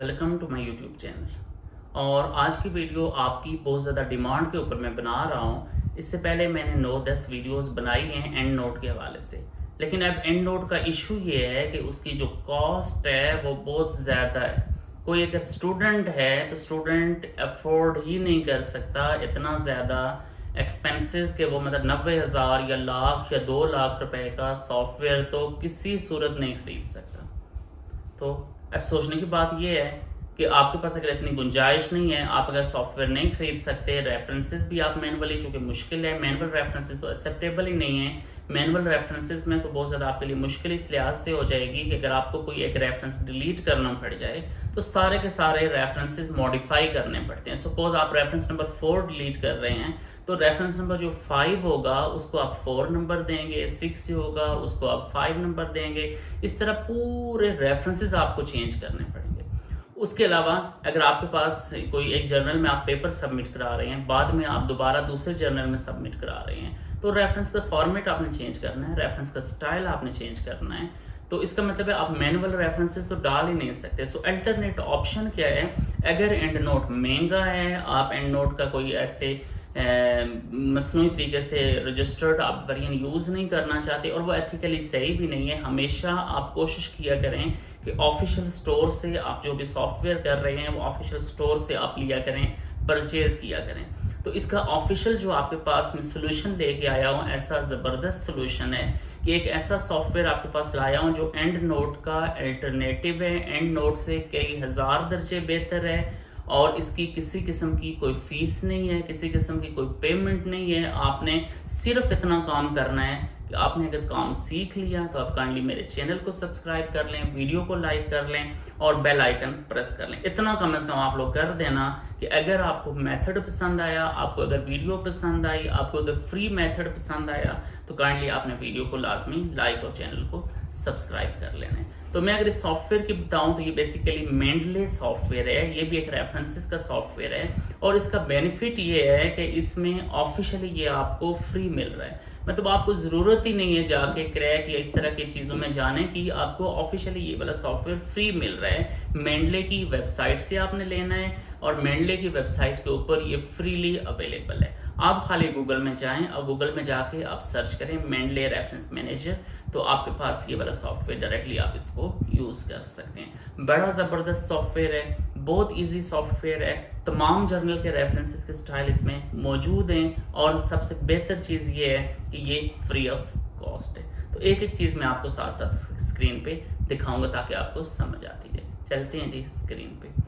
Welcome to my YouTube channel. और आज की वीडियो आपकी बहुत ज़्यादा डिमांड के ऊपर मैं बना रहा हूँ। इससे पहले मैंने 9-10 वीडियोस बनाई हैं एंड नोट के हवाले से, लेकिन अब एंड नोट का इशू ये है कि उसकी जो कॉस्ट है वो बहुत ज़्यादा है। कोई अगर स्टूडेंट है तो स्टूडेंट अफोर्ड ही नहीं कर सकता इतना ज़्यादा एक्सपेंसेस के वो मतलब 90,000 या लाख या 2 लाख रुपए का सॉफ्टवेयर तो किसी सूरत नहीं खरीद सकता। तो अब सोचने की बात यह है कि आपके पास अगर इतनी गुंजाइश नहीं है, आप अगर सॉफ्टवेयर नहीं खरीद सकते, रेफरेंसेस भी आप मैनुअली, चूँकि मुश्किल है, मैनुअल रेफरेंसेस तो एक्सेप्टेबल ही नहीं है। मैनुअल रेफरेंसेस में तो बहुत ज़्यादा आपके लिए मुश्किल इस लिहाज से हो जाएगी कि अगर आपको कोई एक रेफरेंस डिलीट करना पड़ जाए तो सारे के सारे रेफरेंसेस मॉडिफाई करने पड़ते हैं। सपोज आप रेफरेंस नंबर 4 डिलीट कर रहे हैं तो रेफरेंस नंबर जो 5 होगा उसको आप 4 नंबर देंगे, 6 होगा उसको आप 5 नंबर देंगे। इस तरह पूरे रेफरेंसेस आपको चेंज करने पड़ेंगे। उसके अलावा अगर आपके पास कोई एक जर्नल में आप पेपर सबमिट करा रहे हैं, बाद में आप दोबारा दूसरे जर्नल में सबमिट करा रहे हैं, तो रेफरेंस का फॉर्मेट आपने चेंज करना है, रेफरेंस का स्टाइल आपने चेंज करना है। तो इसका मतलब है आप मैनुअल रेफरेंसेस तो डाल ही नहीं सकते। सो अल्टरनेट ऑप्शन क्या है? अगर एंड नोट महंगा है, आप एंड नोट का कोई ऐसे मसनूई तरीके से रजिस्टर्ड आप वेरिएंट यूज़ नहीं करना चाहते और वो एथिकली सही भी नहीं है, हमेशा आप कोशिश किया करें कि ऑफिशियल स्टोर से आप जो भी सॉफ्टवेयर कर रहे हैं वो ऑफिशियल स्टोर से आप लिया करें, परचेज किया करें। तो इसका ऑफिशियल जो आपके पास में सोल्यूशन लेके आया हूँ, ऐसा ज़बरदस्त सोल्यूशन है कि एक ऐसा सॉफ्टवेयर आपके पास लाया हूँ जो एंड नोट का अल्टरनेटिव है, एंड नोट से कई हज़ार दर्जे बेहतर है और इसकी किसी किस्म की कोई फीस नहीं है, किसी किस्म की कोई पेमेंट नहीं है। आपने सिर्फ इतना काम करना है कि आपने अगर काम सीख लिया तो आप काइंडली मेरे चैनल को सब्सक्राइब कर लें, वीडियो को लाइक कर लें और बेल आइकन प्रेस कर लें। इतना कम से कम आप लोग कर देना कि अगर आपको मेथड पसंद आया, आपको अगर वीडियो पसंद आई, आपको अगर फ्री मेथड पसंद आया तो काइंडली आपने वीडियो को लाजमी लाइक और चैनल को सब्सक्राइब कर लेना है। तो मैं अगर इस सॉफ्टवेयर की बताऊं तो ये बेसिकली मेंडले सॉफ्टवेयर है, ये भी एक रेफरेंसेस का सॉफ्टवेयर है और इसका बेनिफिट ये है कि इसमें ऑफिशियली ये आपको फ्री मिल रहा है। मतलब आपको ज़रूरत ही नहीं है जाके क्रैक या इस तरह की चीज़ों में जाने की, आपको ऑफिशियली ये वाला सॉफ्टवेयर फ्री मिल रहा है। मेंडले की वेबसाइट से आपने लेना है और मेंडले की वेबसाइट के ऊपर ये फ्रीली अवेलेबल है। आप खाली गूगल में जाएं और गूगल में जाके आप सर्च करें मेंडले रेफरेंस मैनेजर, तो आपके पास ये वाला सॉफ्टवेयर डायरेक्टली आप इसको यूज़ कर सकते हैं। बड़ा ज़बरदस्त सॉफ्टवेयर है, बहुत इजी सॉफ्टवेयर है, तमाम जर्नल के रेफरेंसेस के स्टाइल इसमें मौजूद हैं और सबसे बेहतर चीज़ ये है कि ये फ्री ऑफ कॉस्ट है। तो एक एक चीज़ मैं आपको साथ साथ स्क्रीन पे दिखाऊंगा ताकि आपको समझ आती जाए। चलते हैं जी स्क्रीन पे।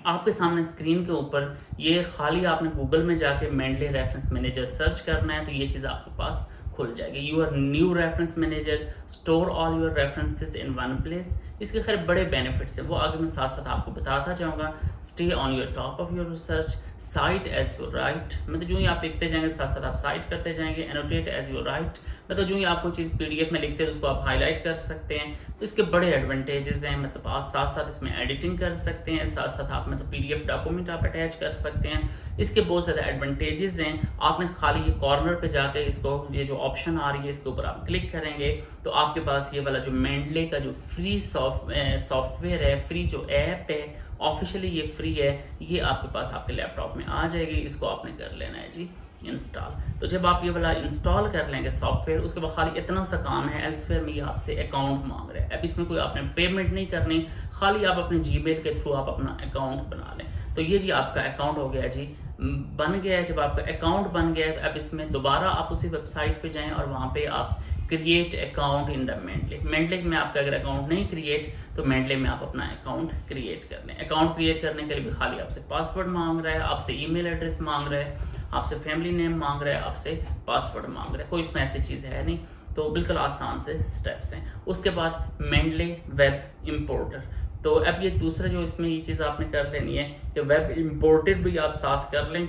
आपके सामने स्क्रीन के ऊपर ये खाली आपने गूगल में जाके मेंडले रेफरेंस मैनेजर सर्च करना है तो ये चीज़ आपके पास खुल जाएगी। Your new reference manager, store all your references in one place. इसके खैर बड़े बेनिफिट्स हैं, वो आगे मैं साथ साथ आपको बताता जाऊंगा। Stay on your top of your research, cite as your write, मतलब जो ही आप लिखते जाएंगे साथ साथ आप साइट करते जाएंगे। एनोटेट एज योर राइट, मतलब जो ही आपको चीज़ PDF में लिखते हैं उसको आप हाईलाइट कर सकते हैं। तो इसके बड़े एडवांटेजेस हैं, मतलब आप साथ साथ इसमें एडिटिंग कर सकते हैं, साथ साथ आप मतलब PDF डॉक्यूमेंट आप अटैच कर सकते हैं। इसके बहुत ज़्यादा एडवांटेजेस हैं। आपने खाली ये कॉर्नर पे जाके इसको, ये जो ऑप्शन आ रही है इसके ऊपर आप क्लिक करेंगे तो आपके पास ये वाला जो मेंडले का जो फ्री सॉफ्टवेयर है, फ्री जो ऐप है, ऑफिशियली ये फ्री है, ये आपके पास आपके लैपटॉप में आ जाएगी। इसको आपने कर लेना है जी इंस्टॉल। तो जब आप ये वाला इंस्टॉल कर लेंगे सॉफ्टवेयर, उसके बाद खाली इतना सा काम है, एल्सवेयर में ये आपसे अकाउंट मांग रहा है। अब इसमें कोई आपने पेमेंट नहीं करनी, खाली आप अपने जीमेल के थ्रू आप अपना अकाउंट बना लें। तो ये जी आपका अकाउंट हो गया जी, बन गया है। जब आपका अकाउंट बन गया है तो अब इसमें दोबारा आप उसी वेबसाइट पे जाएं और वहाँ पे आप create account in the Mendel में आपका अगर अकाउंट नहीं क्रिएट तो मेंडले में आप अपना अकाउंट क्रिएट कर लें। अकाउंट क्रिएट करने के लिए भी खाली आपसे पासवर्ड मांग रहा है, आपसे ईमेल एड्रेस मांग रहा है, आपसे फैमिली नेम मांग रहा है, आपसे पासवर्ड मांग रहा है। कोई इसमें ऐसी चीज़ है नहीं, तो बिल्कुल आसान से स्टेप्स हैं। उसके बाद मेंडले वेब इंपोर्टर, तो अब ये दूसरा जो इसमें ये चीज़ आपने कर लेनी है कि वेब इंपोर्टर भी आप साथ कर लें।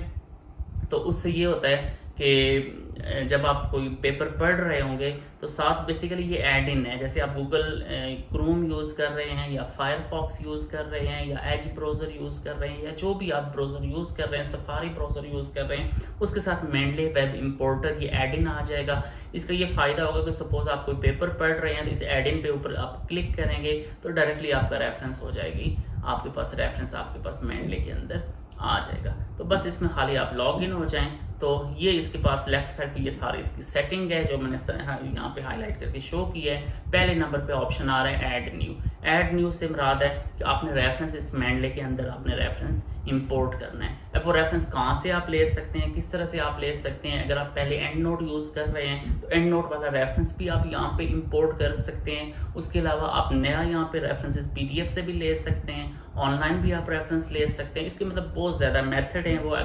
तो उससे ये होता है कि जब आप कोई पेपर पढ़ रहे होंगे तो साथ बेसिकली ये ऐड इन है। जैसे आप गूगल क्रोम यूज़ कर रहे हैं या फायरफॉक्स यूज़ कर रहे हैं या एज ब्राउज़र यूज़ कर रहे हैं या जो भी आप ब्राउज़र यूज़ कर रहे हैं, सफारी ब्राउज़र यूज़ कर रहे हैं, उसके साथ मेंडले वेब इंपोर्टर ये ऐड इन आ जाएगा। इसका ये फ़ायदा होगा कि सपोज़ आप कोई पेपर पढ़ रहे हैं तो इस ऐड इन पे ऊपर आप क्लिक करेंगे तो डायरेक्टली आपका रेफरेंस हो जाएगी आपके पास रेफरेंस आपके पास मेंडले के अंदर आ जाएगा। तो बस इसमें खाली आप लॉग इन हो जाएं तो ये इसके पास लेफ्ट साइड पे ये सारी इसकी सेटिंग है जो मैंने यहाँ पे हाईलाइट करके शो की है। पहले नंबर पे ऑप्शन आ रहा है ऐड न्यू। ऐड न्यू से मुराद है कि आपने रेफरेंस इस मेंडले के अंदर आपने रेफरेंस इंपोर्ट करना है। अब वो रेफरेंस कहाँ से आप ले सकते हैं, किस तरह से आप ले सकते हैं। अगर आप पहले एंड नोट यूज़ कर रहे हैं तो एंड नोट वाला रेफरेंस भी आप यहाँ पे इंपोर्ट कर सकते हैं। उसके अलावा आप नया यहाँ पे रेफरेंसेस PDF से भी ले सकते हैं, ऑनलाइन भी आप रेफरेंस ले सकते हैं। इसके मतलब बहुत ज़्यादा मेथड हैं, वो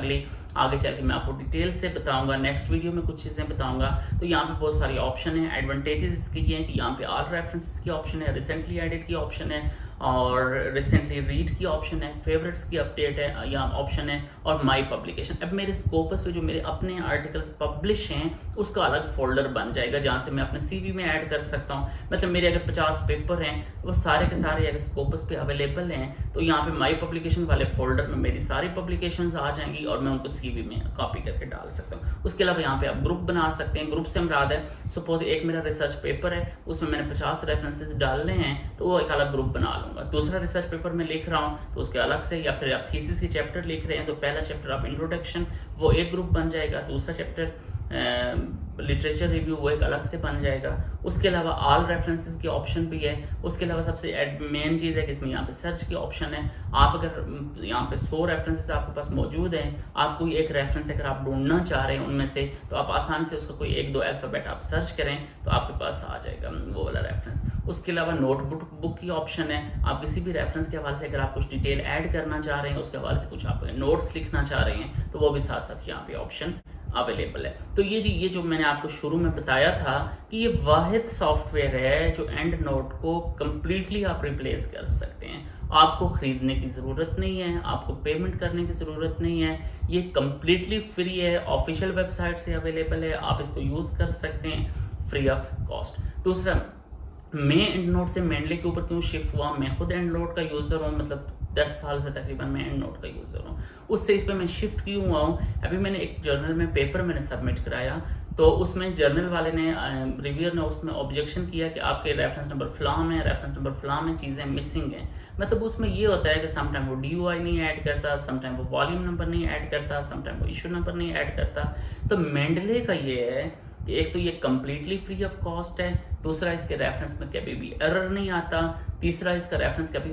आगे चल के मैं आपको डिटेल से बताऊंगा, नेक्स्ट वीडियो में कुछ चीज़ें बताऊंगा। तो यहाँ पे बहुत सारी ऑप्शन है। एडवांटेजेस इसकी ये हैं कि यहाँ पे ऑल रेफरेंसेस की ऑप्शन है, रिसेंटली एडेड की ऑप्शन है और रिसेंटली रीड की ऑप्शन है, फेवरेट्स की अपडेट है यहाँ ऑप्शन है और माई पब्लिकेशन। अब मेरे स्कोपस में जो मेरे अपने आर्टिकल्स पब्लिश हैं उसका अलग फोल्डर बन जाएगा जहाँ से मैं अपने CV में ऐड कर सकता हूँ। मतलब मेरे अगर 50 पेपर हैं वो सारे के सारे अगर स्कोपस पे अवेलेबल हैं तो यहाँ पे माई पब्लिकेशन वाले फोल्डर में मेरी सारी पब्लिकेशंस आ जाएंगी और मैं उनको CV में कॉपी करके डाल सकता हूँ। उसके अलावा यहाँ पे आप ग्रुप बना सकते हैं। ग्रुप से मुराद है सपोज एक मेरा रिसर्च पेपर है उसमें मैंने 50 रेफरेंसेस डालने हैं तो वो एक अलग ग्रुप बना लूँगा। दूसरा रिसर्च पेपर में लिख रहा हूँ तो उसके अलग से, या फिर आप थीसिस की चैप्टर लिख रहे हैं तो पहला चैप्टर आप इंट्रोडक्शन वो एक ग्रुप बन जाएगा, दूसरा चैप्टर लिटरेचर रिव्यू वो एक अलग से बन जाएगा। उसके अलावा ऑल रेफरेंसेस की ऑप्शन भी है। उसके अलावा सबसे मेन चीज़ है कि इसमें यहाँ पे सर्च की ऑप्शन है। आप अगर यहाँ पे 100 रेफरेंसेस आपके पास मौजूद हैं, आप कोई एक रेफरेंस अगर आप ढूंढना चाह रहे हैं उनमें से तो आप आसानी से उसका कोई 1-2 अल्फ़ाबेट आप सर्च करें तो आपके पास आ जाएगा वो वाला रेफरेंस। उसके अलावा नोटबुक की ऑप्शन है। आप किसी भी रेफरेंस के हवाले से अगर आप कुछ डिटेल ऐड करना चाह रहे हैं, उसके हवाले से कुछ आप नोट्स लिखना चाह रहे हैं तो वो भी साथ साथ यहाँ पे ऑप्शन अवेलेबल है। तो ये जो मैंने आपको शुरू में बताया था कि ये वाहिद सॉफ्टवेयर है जो एंड नोट को कम्प्लीटली आप रिप्लेस कर सकते हैं। आपको ख़रीदने की ज़रूरत नहीं है, आपको पेमेंट करने की ज़रूरत नहीं है। ये कम्प्लीटली फ्री है, ऑफिशियल वेबसाइट से अवेलेबल है, आप इसको यूज़ कर सकते हैं फ्री ऑफ कॉस्ट। दूसरा, मैं एंड नोट से मेंडले के ऊपर क्यों शिफ्ट हुआ, मैं खुद एंड नोट का यूज़र हूँ, मतलब 10 साल से तकरीबन मैं एंड नोट का यूज़र हूँ। उससे इस पर मैं शिफ्ट क्यों हुआ हूँ, अभी मैंने एक जर्नल में पेपर मैंने सबमिट कराया तो उसमें जर्नल वाले ने रिव्यूअर ने उसमें ऑब्जेक्शन किया कि आपके रेफरेंस नंबर फ्लाम है, रेफरेंस नंबर फ्लाम है, चीज़ें मिसिंग हैं। मतलब उसमें ये होता है कि समटाइम वो DOI नहीं ऐड करता, समटाइम वो वॉल्यूम नंबर नहीं ऐड करता, समटाइम वो इशू नंबर नहीं ऐड करता। तो मेंडले का ये है कि एक तो ये कम्प्लीटली फ्री ऑफ कॉस्ट है, दूसरा इसके रेफरेंस में कभी भी एरर नहीं आता, तीसरा इसका रेफरेंस कभी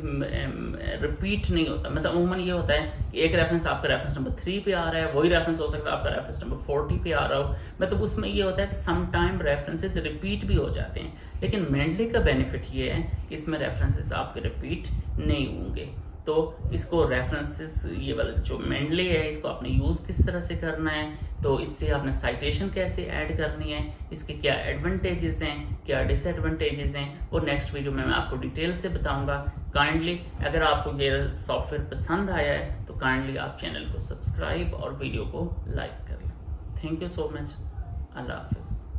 रिपीट नहीं होता। मतलब अमूमन ये होता है कि एक रेफरेंस आपका रेफरेंस नंबर 3 पे आ रहा है, वही रेफरेंस हो सकता है आपका रेफरेंस नंबर 40 पे आ रहा हो। मतलब उसमें ये होता है कि सम टाइम रेफरेंसेस रिपीट भी हो जाते हैं। लेकिन मेंडले का बेनिफिट ये है कि इसमें रेफरेंसेस आपके रिपीट नहीं होंगे। तो इसको रेफरेंसेस ये वाला जो मेंडले है इसको आपने यूज़ किस तरह से करना है, तो इससे आपने साइटेशन कैसे ऐड करनी है, इसके क्या एडवांटेजेस हैं, क्या डिसएडवांटेजेस हैं, वो नेक्स्ट वीडियो में मैं आपको डिटेल से बताऊंगा। काइंडली अगर आपको ये सॉफ्टवेयर पसंद आया है तो काइंडली आप चैनल को सब्सक्राइब और वीडियो को लाइक कर लें। Thank you so much. अल्लाह हाफिज़।